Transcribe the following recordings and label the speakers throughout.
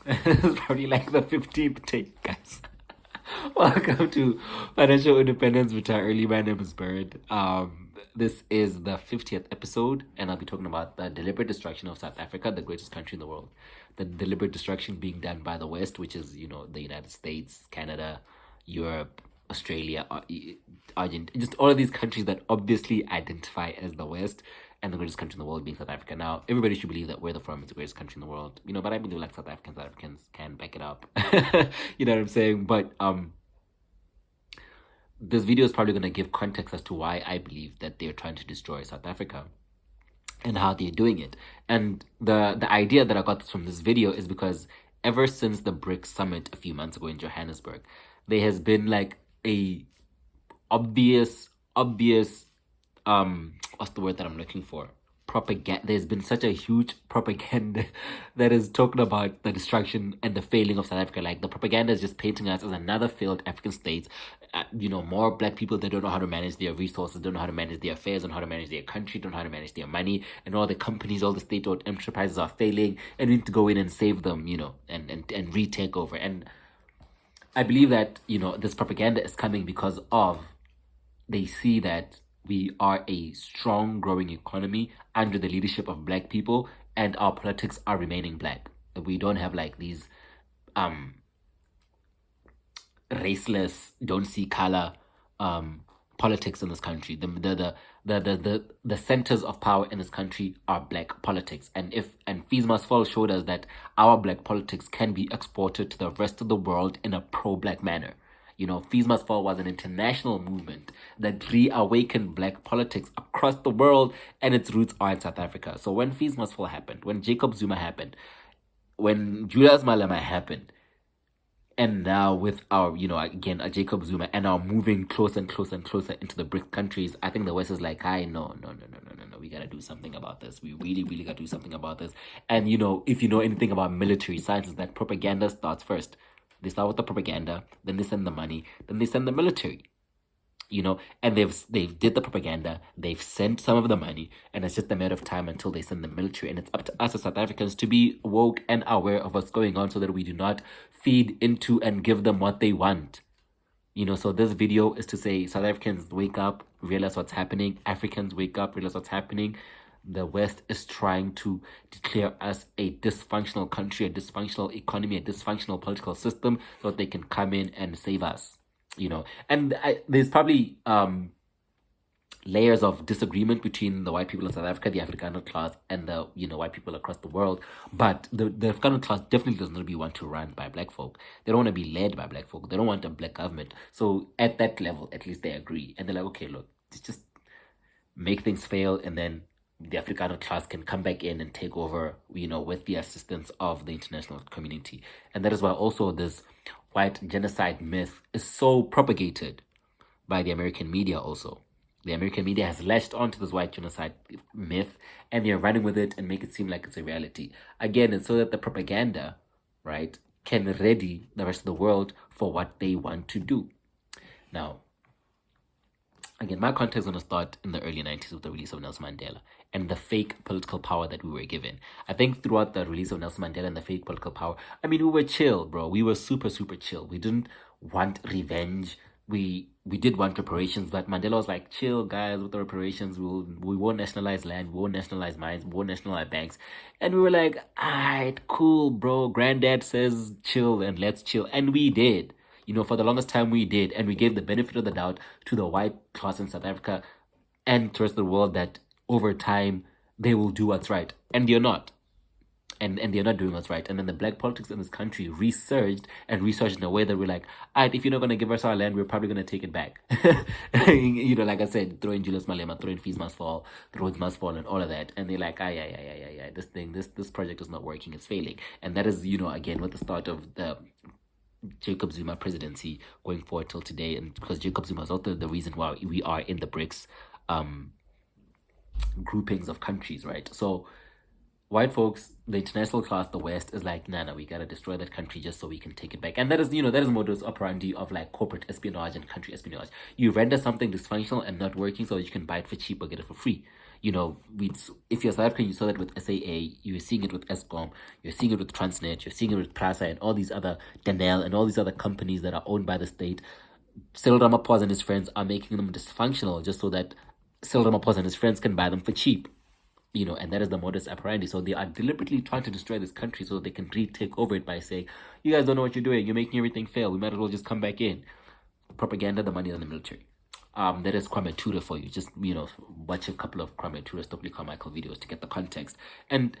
Speaker 1: It's probably like the 15th take, guys. Welcome to Financial Independence Retire Early. My name is Bird. This is the 50th episode, and I'll be talking about the deliberate destruction of South Africa, the greatest country in the world. The deliberate destruction being done by the West, which is, the United States, Canada, Europe, Australia, Argentina, just all of these countries that obviously identify as the West, and the greatest country in the world being South Africa. Now, everybody should believe that where they're from is the greatest country in the world, but I believe like South Africans can back it up. You know what I'm saying? But this video is probably going to give context as to why I believe that they're trying to destroy South Africa and how they're doing it. And the idea that I got from this video is because ever since the BRICS Summit a few months ago in Johannesburg, there has been like a obvious what's the word that I'm looking for? Propaganda. There's been such a huge propaganda that is talking about the destruction and the failing of South Africa. Like the propaganda is just painting us as another failed African state. More black people that don't know how to manage their resources, don't know how to manage their affairs, don't know how to manage their country, don't know how to manage their money, and all the companies, all the state-owned enterprises are failing, and we need to go in and save them, and retake over. And I believe that this propaganda is coming because of they see that we are a strong, growing economy under the leadership of black people, and our politics are remaining black. We don't have like these raceless, don't see color politics in this country. The centers of power in this country are black politics, and Fees Must Fall showed us that our black politics can be exported to the rest of the world in a pro-black manner. Fees Must Fall was an international movement that reawakened black politics across the world, and its roots are in South Africa. So when Fees Must Fall happened, when Jacob Zuma happened, when Julius Malema happened, and now with our, again, a Jacob Zuma, and now moving closer and closer and closer into the BRICS countries, I think the West is like, no. We got to do something about this. We really, really got to do something about this. And, if you know anything about military science, is that propaganda starts first. They start with the propaganda, then they send the money, then they send the military. And they've did the propaganda, they've sent some of the money, and it's just a matter of time until they send the military. And it's up to us as South Africans to be woke and aware of what's going on so that we do not feed into and give them what they want. So this video is to say, South Africans, wake up, realize what's happening. Africans, wake up, realize what's happening. The West is trying to declare us a dysfunctional country, a dysfunctional economy, a dysfunctional political system so that they can come in and save us. And there's probably layers of disagreement between the white people of South Africa, the Afrikaner class, and the white people across the world. But the Afrikaner class definitely does not want to run by black folk. They don't want to be led by black folk. They don't want a black government. So at that level, at least they agree, and they're like, okay, look, just make things fail, and then the Afrikaner class can come back in and take over, with the assistance of the international community. And that is why also this white genocide myth is so propagated by the American media also. The American media has latched onto this white genocide myth, and they're running with it and make it seem like it's a reality. Again, it's so that the propaganda, right, can ready the rest of the world for what they want to do. Now, again, my context is going to start in the early 90s with the release of Nelson Mandela and the fake political power that we were given. I think throughout the release of Nelson Mandela and the fake political power, we were chill, bro. We were super, super chill. We didn't want revenge. We did want reparations, but Mandela was like, chill, guys, with the reparations. We won't nationalize land. We won't nationalize mines. We won't nationalize banks. And we were like, alright, cool, bro. Granddad says chill and let's chill. And we did. For the longest time we did, and we gave the benefit of the doubt to the white class in South Africa and to the rest of the world that over time they will do what's right. And they're not. And they're not doing what's right. And then the black politics in this country resurged in a way that we're like, alright, if you're not going to give us our land, we're probably going to take it back. Like I said, throw in Julius Malema, throw in Fees Must Fall, the roads must fall, and all of that. And they're like, yeah, this project is not working, it's failing. And that is, again, with the start of the Jacob Zuma presidency going forward till today, and because Jacob Zuma is also the reason why we are in the BRICS groupings of countries, right? So white folks, the international class, the West, is like, nah, we gotta destroy that country just so we can take it back. And that is, that is modus operandi of like corporate espionage and country espionage. You render something dysfunctional and not working so you can buy it for cheap or get it for free. if you're South African, you saw that with SAA, you're seeing it with Eskom, you're seeing it with Transnet, you're seeing it with Prasa and all these other Danel and all these other companies that are owned by the state. Cyril Ramaphosa and his friends are making them dysfunctional just so that Cyril Ramaphosa and his friends can buy them for cheap. And that is the modus operandi. So they are deliberately trying to destroy this country so they can retake over it by saying, you guys don't know what you're doing. You're making everything fail. We might as well just come back in. Propaganda, the money, and the military. That is Kwame Ture for you. Just, watch a couple of Kwame Ture, Stokely Carmichael videos to get the context. And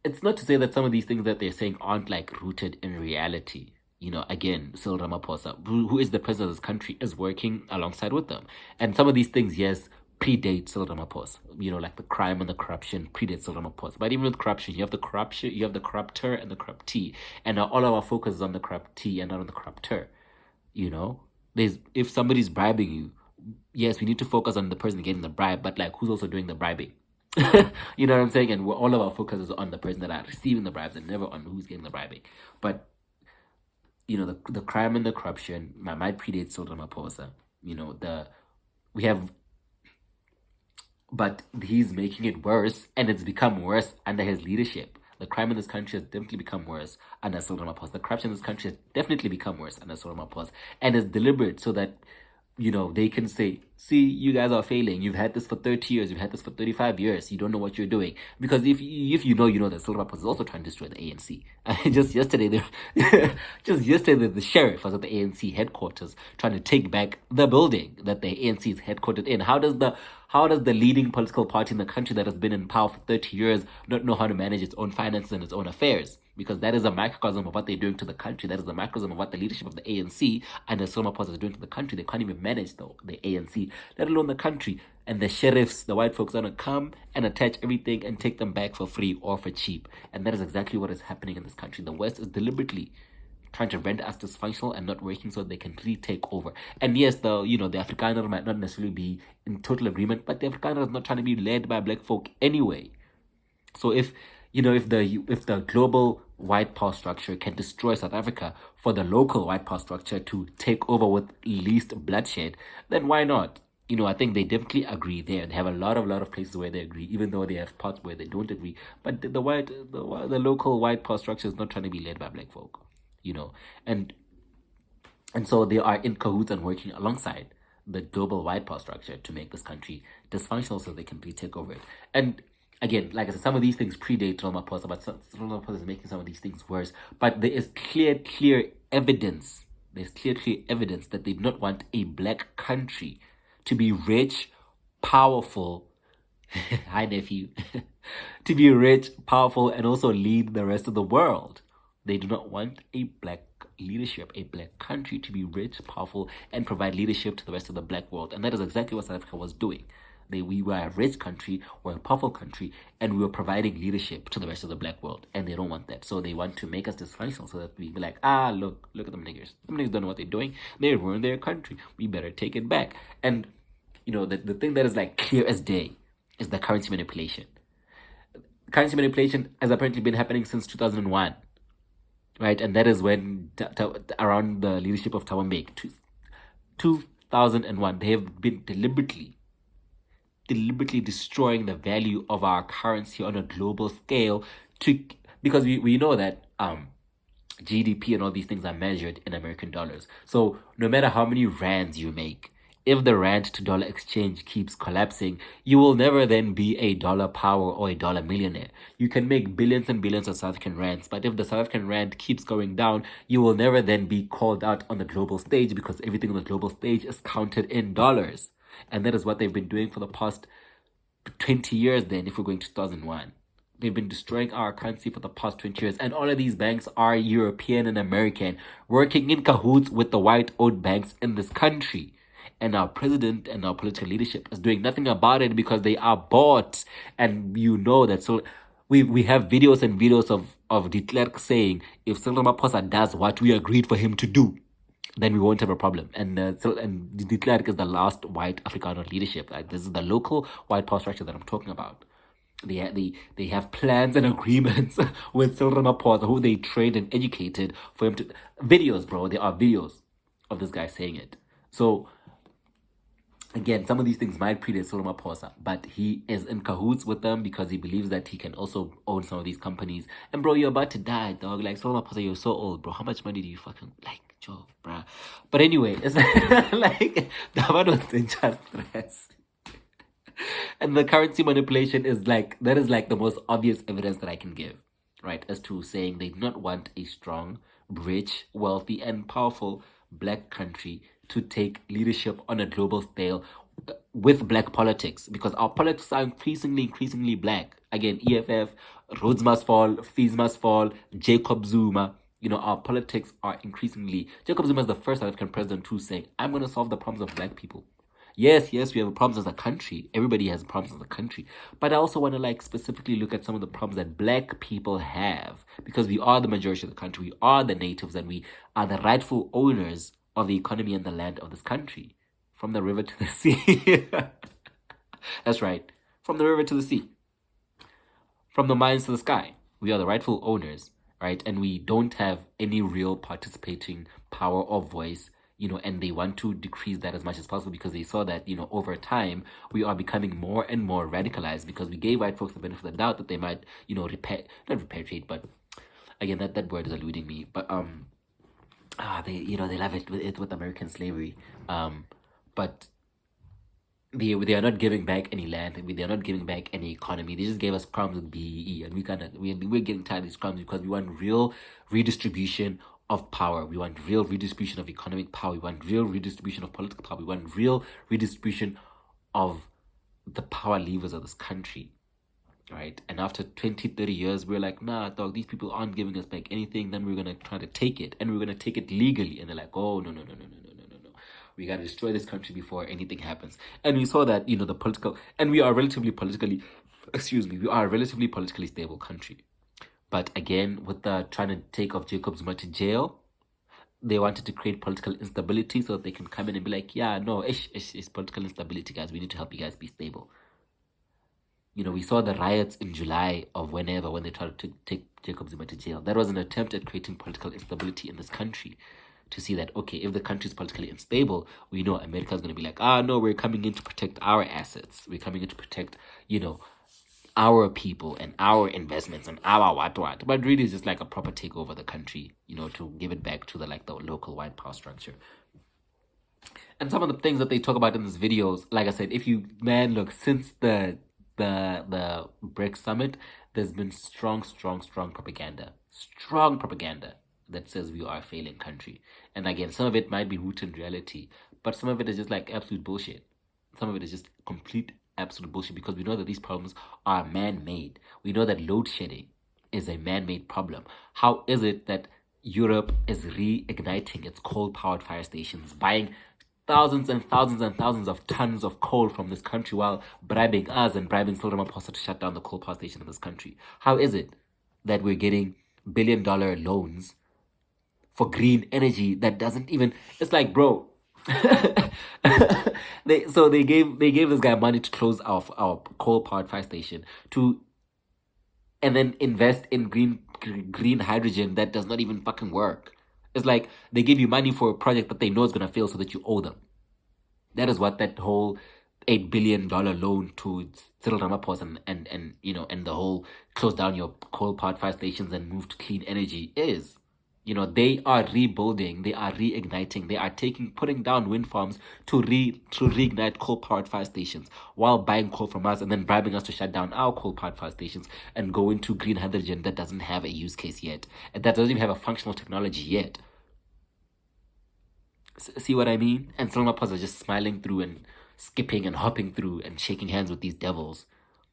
Speaker 1: it's not to say that some of these things that they're saying aren't rooted in reality. Again, Cyril Ramaphosa, who is the president of this country, is working alongside with them. And some of these things, yes, predate Cyril Ramaphosa. Like the crime and the corruption predates Cyril Ramaphosa. But even with corruption, you have the corrupter and the corruptee. And now all of our focus is on the corruptee and not on the corrupter. If somebody's bribing you, yes, we need to focus on the person getting the bribe, but who's also doing the bribing? You know what I'm saying? And all of our focus is on the person that are receiving the bribes and never on who's getting the bribing. But the crime and the corruption might predate Cyril Ramaphosa. But he's making it worse, and it's become worse under his leadership. The crime in this country has definitely become worse under Cyril Ramaphosa. The corruption in this country has definitely become worse under Cyril Ramaphosa, and it's deliberate so that they can say, see, you guys are failing. You've had this for 30 years. You've had this for 35 years. You don't know what you're doing. Because if you know that Cyril Ramaphosa is also trying to destroy the ANC. Just yesterday, the sheriff was at the ANC headquarters trying to take back the building that the ANC is headquartered in. How does the leading political party in the country that has been in power for 30 years not know how to manage its own finances and its own affairs? Because that is a microcosm of what they're doing to the country. That is a microcosm of what the leadership of the ANC and the Cyril Ramaphosa is doing to the country. They can't even manage the ANC, let alone the country. And the sheriffs, the white folks, are going to come and attach everything and take them back for free or for cheap. And that is exactly what is happening in this country. The West is deliberately trying to render us dysfunctional and not working so they can retake over. And yes, the Afrikaner might not necessarily be in total agreement, but the Afrikaner is not trying to be led by black folk anyway. So if the global white power structure can destroy South Africa for the local white power structure to take over with least bloodshed, then why not? I think they definitely agree there. They have a lot of places where they agree, even though they have parts where they don't agree. But the local white power structure is not trying to be led by black folk, and so they are in cahoots and working alongside the global white power structure to make this country dysfunctional so they can retake over it. And again, like I said, some of these things predate Ramaphosa, but Ramaphosa is making some of these things worse. But there is clear evidence. There's clear evidence that they do not want a black country to be rich, powerful. Hi, nephew. To be rich, powerful, and also lead the rest of the world. They do not want a black leadership, a black country to be rich, powerful, and provide leadership to the rest of the black world. And that is exactly what South Africa was doing. We were a rich country, we're a powerful country, and we were providing leadership to the rest of the black world. And they don't want that. So they want to make us dysfunctional so that we be like, look at them niggers. Them niggers don't know what they're doing. They ruined their country. We better take it back. And, the thing that is clear as day is the currency manipulation. Currency manipulation has apparently been happening since 2001. Right? And that is when, around the leadership of Thabo Mbeki, 2001, they have been deliberately destroying the value of our currency on a global scale because we know that GDP and all these things are measured in American dollars. So no matter how many rands you make, if the rand to dollar exchange keeps collapsing, you will never then be a dollar power or a dollar millionaire. You can make billions and billions of South African rands, but if the South African rand keeps going down, you will never then be called out on the global stage because everything on the global stage is counted in dollars. And that is what they've been doing for the past 20 years then, if we're going to 2001. They've been destroying our currency for the past 20 years. And all of these banks are European and American, working in cahoots with the white-owned banks in this country. And our president and our political leadership is doing nothing about it because they are bought. And that. So we have videos and videos of de Klerk saying, if Cyril Ramaphosa does what we agreed for him to do, then we won't have a problem. And de Klerk is the last white Afrikaner leadership. This is the local white power structure that I'm talking about. They have plans and agreements with Cyril Ramaphosa, who they trained and educated for him to... Videos, bro. There are videos of this guy saying it. So again, some of these things might predate Cyril Ramaphosa, but he is in cahoots with them because he believes that he can also own some of these companies. And bro, you're about to die, dog. Like, Cyril Ramaphosa, you're so old, bro. How much money do you fucking like, Joe, bruh? But anyway, it's like that one was in just stress. And the currency manipulation is like that is like the most obvious evidence that I can give, right? As to saying they do not want a strong, rich, wealthy, and powerful black country to take leadership on a global scale with black politics, because our politics are increasingly black. Again, EFF, Rhodes must fall, fees must fall, Jacob Zuma. You know, our politics are increasingly. Jacob Zuma is the first South African president who's saying, I'm going to solve the problems of black people. Yes, we have problems as a country. Everybody has problems as a country. But I also want to like specifically look at some of the problems that black people have, because we are the majority of the country. We are the natives, and we are the rightful owners of the economy and the land of this country. From the river to the sea. That's right. From the river to the sea. From the mines to the sky. We are the rightful owners, right? And we don't have any real participating power or voice, you know, and they want to decrease that as much as possible because they saw that, you know, over time, we are becoming more and more radicalized because we gave white folks the benefit of the doubt that they might, you know, not repatriate, but again, that word is eluding me, but, they, you know, they love it with American slavery, but they are not giving back any land. They are not giving back any economy. They just gave us crumbs with BEE, and we're getting tired of these crumbs because we want real redistribution of power. We want real redistribution of economic power. We want real redistribution of political power. We want real redistribution of the power levers of this country, right? And after 20, 30 years, we're like, nah, dog, these people aren't giving us back anything. Then we're going to try to take it, and we're going to take it legally. And they're like, oh, no. We got to destroy this country before anything happens. And we saw that, you know, we are a relatively politically stable country. But again, with the trying to take off Jacob Zuma to jail, they wanted to create political instability so that they can come in and be like, yeah, no, it's political instability, guys. We need to help you guys be stable. You know, we saw the riots in July of when they tried to take Jacob Zuma to jail. That was an attempt at creating political instability in this country, to see that, okay, if the country is politically unstable, we know America is going to be like, no, we're coming in to protect our assets. We're coming in to protect, you know, our people and our investments and our what. But really, it's just like a proper takeover of the country, you know, to give it back to the local white power structure. And some of the things that they talk about in these videos, like I said, look, since the BRICS Summit, there's been strong propaganda. Strong propaganda that says we are a failing country. And again, some of it might be rooted in reality, but some of it is just like absolute bullshit. Some of it is just complete absolute bullshit, because we know that these problems are man-made. We know that load shedding is a man-made problem. How is it that Europe is reigniting its coal-powered fire stations, buying thousands and thousands of tons of coal from this country while bribing us and bribing Cyril Ramaphosa to shut down the coal power station in this country? How is it that we're getting billion-dollar loans for green energy that doesn't even, it's like, bro, they gave this guy money to close our coal powered fire station and then invest in green hydrogen that does not even fucking work. It's like they give you money for a project that they know is gonna fail so that you owe them. That is what that whole $8 billion loan to Cyril Ramaphosa and you know, and the whole close down your coal powered fire stations and move to clean energy is. You know, they are rebuilding, they are reigniting, they are putting down wind farms to reignite coal-powered fire stations while buying coal from us and then bribing us to shut down our coal-powered fire stations and go into green hydrogen that doesn't have a use case yet, and that doesn't even have a functional technology yet. See what I mean? And Cyril Ramaphosa is just smiling through and skipping and hopping through and shaking hands with these devils,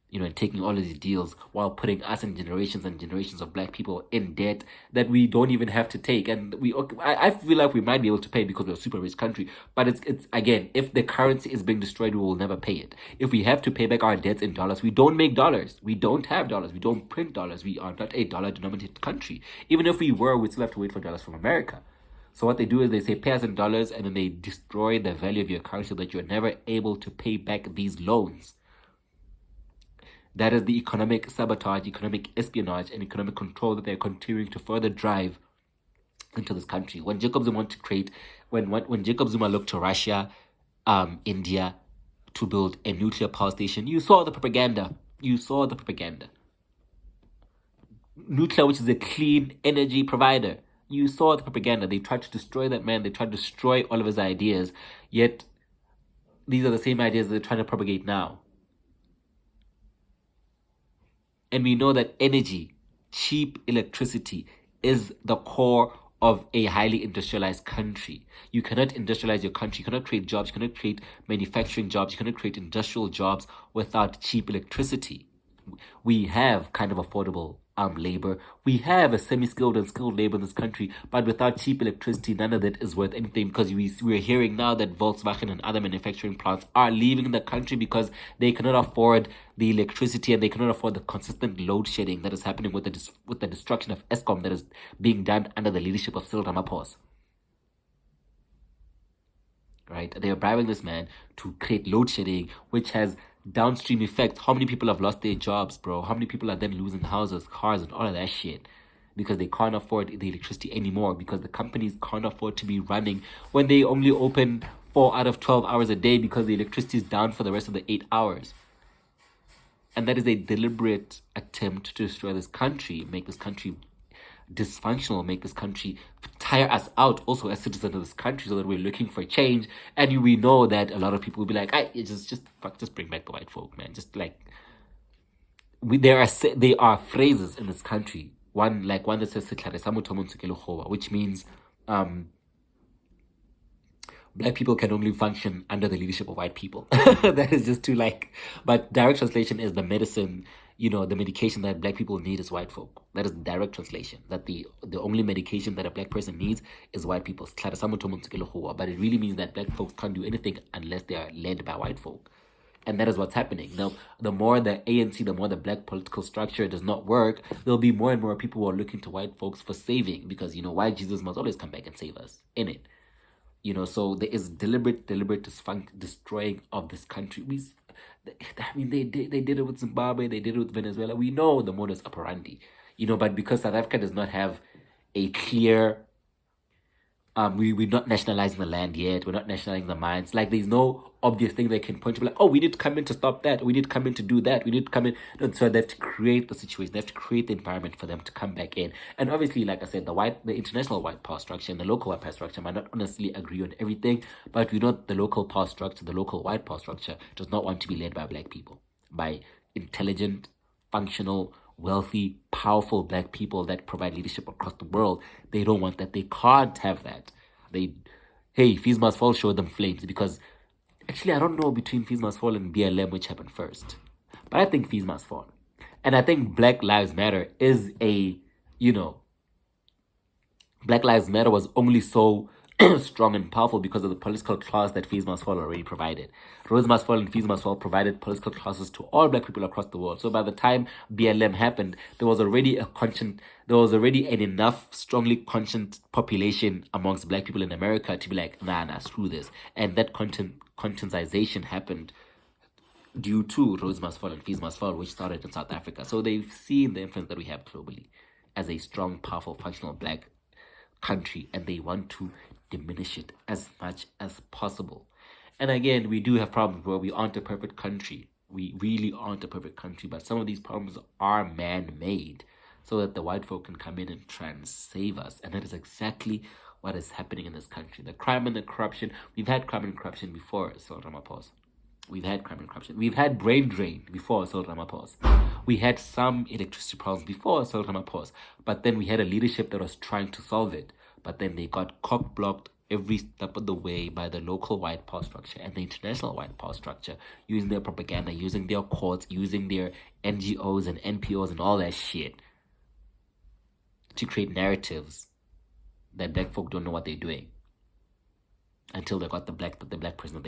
Speaker 1: you know, and taking all of these deals while putting us and generations of black people in debt that we don't even have to take. And I feel like we might be able to pay because we're a super rich country. But it's again, if the currency is being destroyed, we will never pay it. If we have to pay back our debts in dollars, we don't make dollars. We don't have dollars. We don't print dollars. We are not a dollar-denominated country. Even if we were, we'd still have to wait for dollars from America. So what they do is they say, pay us in dollars, and then they destroy the value of your currency so that you're never able to pay back these loans. That is the economic sabotage, economic espionage, and economic control that they're continuing to further drive into this country. When Jacob Zuma when Jacob Zuma looked to Russia, India, to build a nuclear power station. You saw the propaganda. Nuclear, which is a clean energy provider. You saw the propaganda. They tried to destroy that man. They tried to destroy all of his ideas. Yet, these are the same ideas they're trying to propagate now. And we know that energy, cheap electricity, is the core of a highly industrialized country. You cannot industrialize your country. You cannot create jobs. You cannot create manufacturing jobs. You cannot create industrial jobs without cheap electricity. We have kind of affordable labor. We have a semi-skilled and skilled labor in this country, but without cheap electricity, none of that is worth anything, because we're hearing now that Volkswagen and other manufacturing plants are leaving the country because they cannot afford the electricity and they cannot afford the consistent load shedding that is happening with the destruction of Eskom that is being done under the leadership of Cyril Ramaphosa. Right? They are bribing this man to create load shedding, which has downstream effects. How many people have lost their jobs, bro? How many people are then losing houses, cars, and all of that shit because they can't afford the electricity anymore, because the companies can't afford to be running when they only open 4 out of 12 hours a day because the electricity is down for the rest of the 8 hours. And that is a deliberate attempt to destroy this country, make this country dysfunctional, make this country, tire us out also as citizens of this country, so that we're looking for change. And we know that a lot of people will be like, just bring back the white folk, man. Just like, there are phrases in this country, one that says which means black people can only function under the leadership of white people. That is just too but direct translation is the medicine, the medication that black people need is white folk. That is direct translation. That the only medication that a black person needs is white people. But it really means that black folks can't do anything unless they are led by white folk. And that is what's happening. Now, the more the ANC, the more the black political structure does not work, there'll be more and more people who are looking to white folks for saving, because, white Jesus must always come back and save us, innit? So there is deliberate destroying of this country. They did it with Zimbabwe, they did it with Venezuela. We know the modus operandi, but because South Africa does not have a clear, we're not nationalizing the land yet. We're not nationalizing the mines. There's no obvious thing they can point to, oh, we need to come in to stop that. We need to come in to do that. We need to come in. And so they have to create the situation. They have to create the environment for them to come back in. And obviously, like I said, the international white power structure and the local white power structure might not honestly agree on everything, but we know the local power structure, the local white power structure, does not want to be led by black people, by intelligent, functional, wealthy, powerful black people that provide leadership across the world. They don't want that. They can't have that. Fees Must Fall showed them flames, because actually I don't know between Fees Must Fall and BLM which happened first, but I think Fees Must Fall. And I think Black Lives Matter is Black Lives Matter was only so strong and powerful because of the political class that Fees Must Fall already provided. Rose Must Fall and Fees Must Fall provided political classes to all black people across the world. So by the time BLM happened, there was already an enough strongly conscious population amongst black people in America to be like, nah, screw this. And that conscientization happened due to Rose Must Fall and Fees Must Fall, which started in South Africa. So they've seen the influence that we have globally as a strong, powerful, functional black country, and they want to diminish it as much as possible. And again, we do have problems where we aren't a perfect country. We really aren't a perfect country, but some of these problems are man-made so that the white folk can come in and try and save us. And that is exactly what is happening in this country. The crime and the corruption. We've had crime and corruption before, Cyril Ramaphosa. We've had crime and corruption. We've had brain drain before Cyril Ramaphosa. We had some electricity problems before Cyril Ramaphosa. But then we had a leadership that was trying to solve it. But then they got cock-blocked every step of the way by the local white power structure and the international white power structure, using their propaganda, using their courts, using their NGOs and NPOs and all that shit to create narratives that black folk don't know what they're doing until they got the black person